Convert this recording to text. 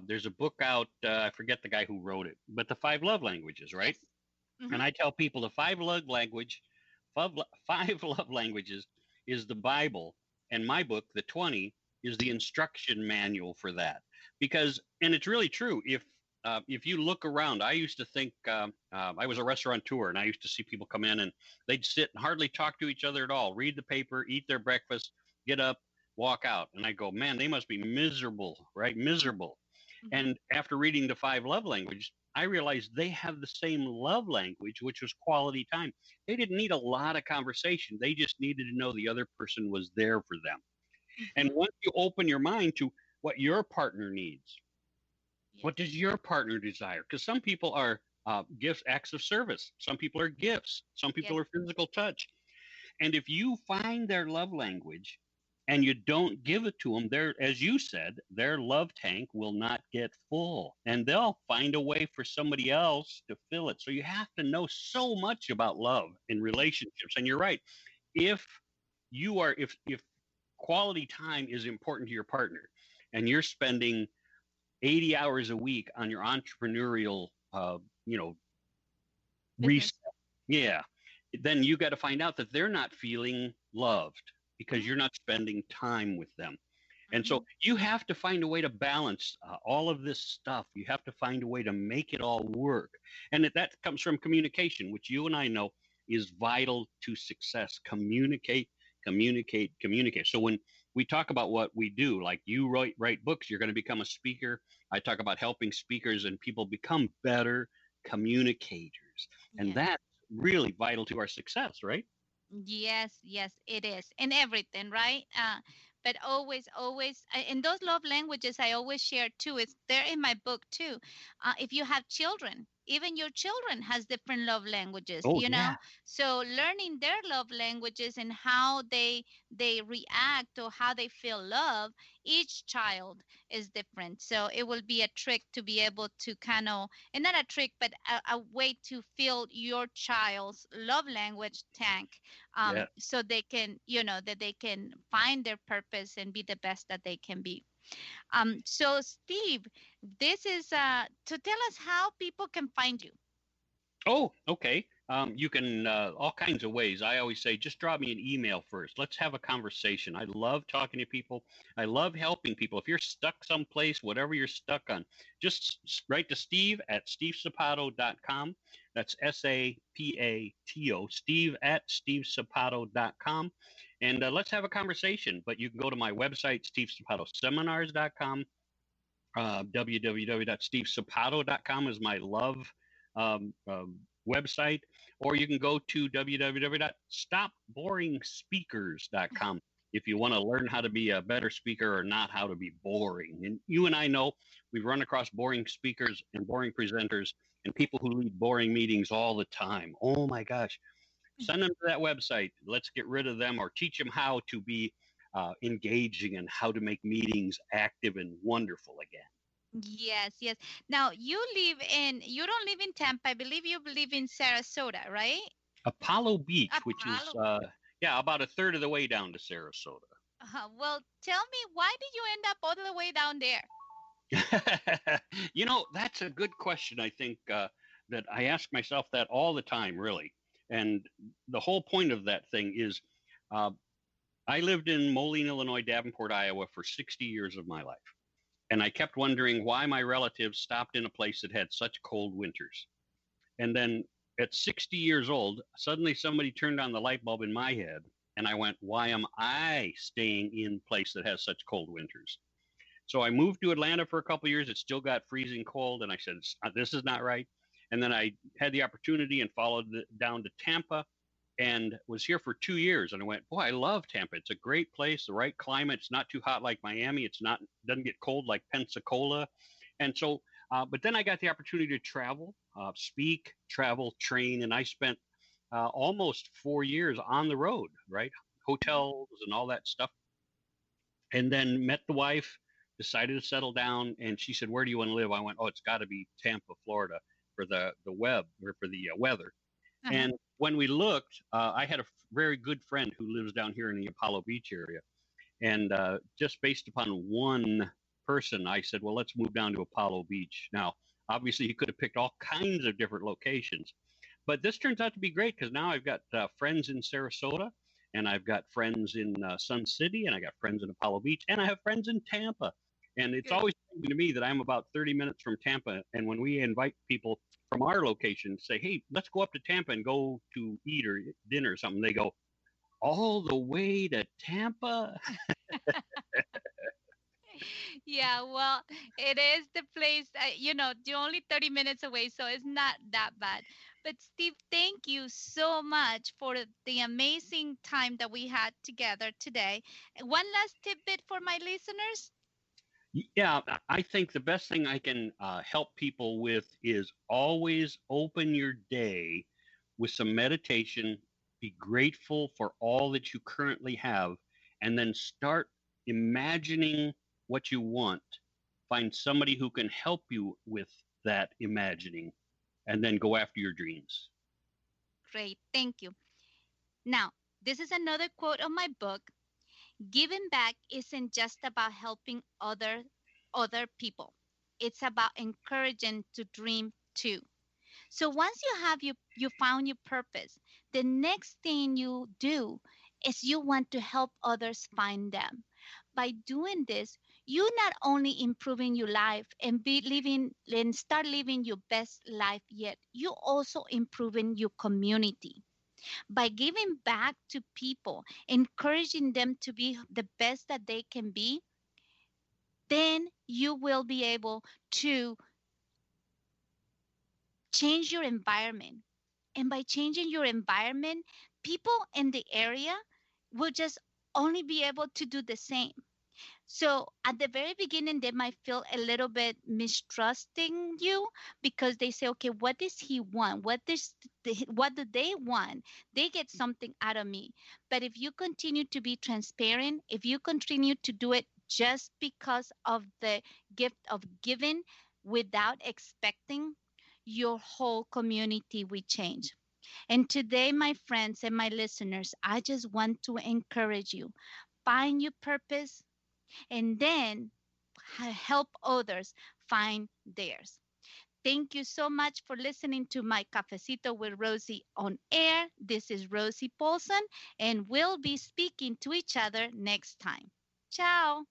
There's a book out. I forget the guy who wrote it, but the five love languages, right? Yes. Mm-hmm. And I tell people the five love languages is the Bible, and my book, the 20, is the instruction manual for that. Because, and it's really true. If you look around, I used to think I was a restaurateur, and I used to see people come in and they'd sit and hardly talk to each other at all, read the paper, eat their breakfast, get up, walk out, and I go, man, they must be miserable, right? Miserable. Mm-hmm. And after reading the five love languages, I realized they have the same love language, which was quality time. They didn't need a lot of conversation. They just needed to know the other person was there for them. And Mm-hmm. once you open your mind to what your partner needs, Yes. what does your partner desire? Because some people are gifts, acts of service. Some people are gifts. Some people Yes. are physical touch. And if you find their love language and you don't give it to them, their, as you said, their love tank will not get full, and they'll find a way for somebody else to fill it. So you have to know so much about love in relationships. And you're right. If if quality time is important to your partner, and you're spending 80 hours a week on your entrepreneurial, you know, reset, Business. yeah, then you got to find out that they're not feeling loved because Mm-hmm. you're not spending time with them. And Mm-hmm. so you have to find a way to balance all of this stuff. You have to find a way to make it all work. And that comes from communication, which you and I know is vital to success. Communicate, communicate, communicate. So when we talk about what we do, like you write books, you're going to become a speaker. I talk about helping speakers and people become better communicators. And Yes. that's really vital to our success, right? Yes, yes, it is in everything, right? But always, in those love languages, I always share too. It's there in my book too. If you have children, even your children has different love languages, Oh, yeah. So learning their love languages and how they react or how they feel love, each child is different. So it will be a trick to be able to kind of, and not a trick, but a way to fill your child's love language tank, Yeah. so they can, that they can find their purpose and be the best that they can be. So Steve, this is to tell us how people can find you. Oh, okay. You can all kinds of ways. I always say, just drop me an email first. Let's have a conversation. I love talking to people. I love helping people. If you're stuck someplace, whatever you're stuck on, just write to Steve at stevesapato.com. That's SAPATO, Steve at stevesapato.com. And let's have a conversation. But you can go to my website, stevesapatoseminars.com. www.stevesapato.com is my love website, or you can go to www.stopboringspeakers.com if you want to learn how to be a better speaker or not how to be boring. And you and I know we've run across boring speakers and boring presenters and people who lead boring meetings all the time. Oh my gosh. Send them to that website. Let's get rid of them or teach them how to be engaging and how to make meetings active and wonderful again. Yes, yes. Now you don't live in Tampa. I believe you live in Sarasota, right? Apollo Beach, which is Apollo. yeah, about a third of the way down to Sarasota. Well, tell me, why did you end up all the way down there? That's a good question. I think that I ask myself that all the time, really. And the whole point of that thing is uh, I lived in Moline, Illinois, Davenport, Iowa for 60 years of my life. And I kept wondering why my relatives stopped in a place that had such cold winters. And then at 60 years old, suddenly somebody turned on the light bulb in my head. And I went, why am I staying in a place that has such cold winters? So I moved to Atlanta for a couple of years. It still got freezing cold. And I said, this is not right. And then I had the opportunity and followed down to Tampa and was here for 2 years. And I went, boy, I love Tampa. It's a great place, the right climate. It's not too hot like Miami. Doesn't get cold like Pensacola. And so, but then I got the opportunity to travel, speak, travel, train. And I spent almost 4 years on the road, right? Hotels and all that stuff. And then met the wife, decided to settle down. And she said, where do you want to live? I went, oh, it's got to be Tampa, Florida for the web or for the weather. Uh-huh. And when we looked, I had a very good friend who lives down here in the Apollo Beach area. And just based upon one person, I said, well, let's move down to Apollo Beach. Now, obviously, you could have picked all kinds of different locations, but this turns out to be great because now I've got friends in Sarasota, and I've got friends in Sun City, and I got friends in Apollo Beach, and I have friends in Tampa. And it's Good. always to me that I'm about 30 minutes from Tampa. And when we invite people from our location, say, hey, let's go up to Tampa and go to eat or dinner or something, they go, all the way to Tampa? Yeah, well, it is the place, you're only 30 minutes away, so it's not that bad. But Steve, thank you so much for the amazing time that we had together today. One last tidbit for my listeners. Yeah, I think the best thing I can help people with is always open your day with some meditation, be grateful for all that you currently have, and then start imagining what you want. Find somebody who can help you with that imagining, and then go after your dreams. Great, thank you. Now, this is another quote of my book. Giving back isn't just about helping other people. It's about encouraging to dream too. So once you found your purpose, the next thing you do is you want to help others find them. By doing this, you not only improving your life and be living and start living your best life yet, you also improving your community. By giving back to people, encouraging them to be the best that they can be, then you will be able to change your environment. And by changing your environment, people in the area will just only be able to do the same. So at the very beginning, they might feel a little bit mistrusting you because they say, okay, what does he want? What do they want? They get something out of me. But if you continue to be transparent, if you continue to do it just because of the gift of giving without expecting, your whole community will change. And today, my friends and my listeners, I just want to encourage you. Find your purpose, and then help others find theirs. Thank you so much for listening to my Cafecito with Rosie on air. This is Rosie Paulson, and we'll be speaking to each other next time. Ciao.